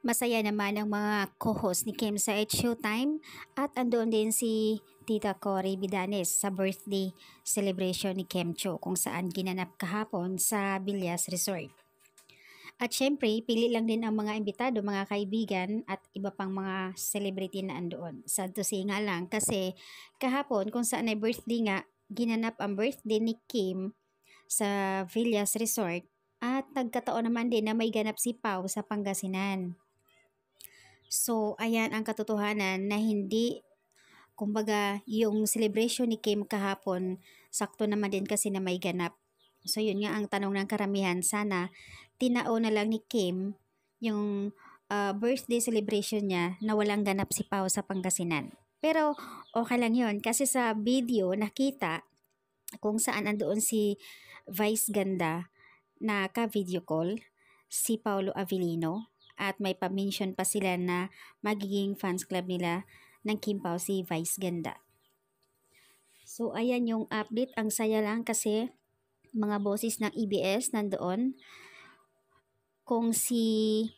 Masaya naman ang mga co-host ni Kim sa It's Showtime at andoon din si Tita Cory Bidanes sa birthday celebration ni Kim Cho kung saan ginanap kahapon sa Villas Resort. At syempre, pili lang din ang mga imbitado, mga kaibigan at iba pang mga celebrity na andoon. Sad to say nga lang kasi kahapon kung saan ay birthday nga, ginanap ang birthday ni Kim sa Villas Resort at nagkataon naman din na may ganap si Pau sa Pangasinan. So, ayan ang katotohanan na hindi, kumbaga, yung celebration ni Kim kahapon, sakto naman din kasi na may ganap. So, yun nga ang tanong ng karamihan. Sana, tinao na lang ni Kim yung birthday celebration niya na walang ganap si Pao sa Pangasinan. Pero, okay lang yun. Kasi sa video, nakita kung saan andoon si Vice Ganda na ka-video call, si Paulo Avellino, at may pa-mention pa sila na magiging fans club nila ng Kim Pao si Vice Ganda. So ayan yung update, ang saya lang kasi mga boses ng EBS nandoon. Kung si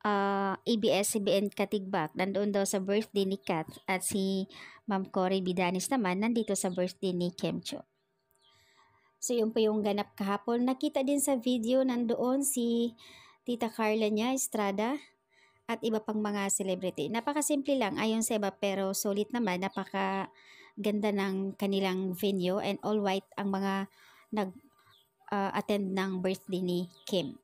ABS-CBN Katigbak nandoon daw sa birthday ni Kat at si Ma'am Cory Bidanes naman nandito sa birthday ni Kim Cho. So yun po yung ganap kahapon. Nakita din sa video nandoon si Tita Carla niya, Estrada, at iba pang mga celebrity. Napakasimple lang ayon sa iba pero solid naman, napakaganda ng kanilang venue and all white ang mga nag-attend ng birthday ni Kim.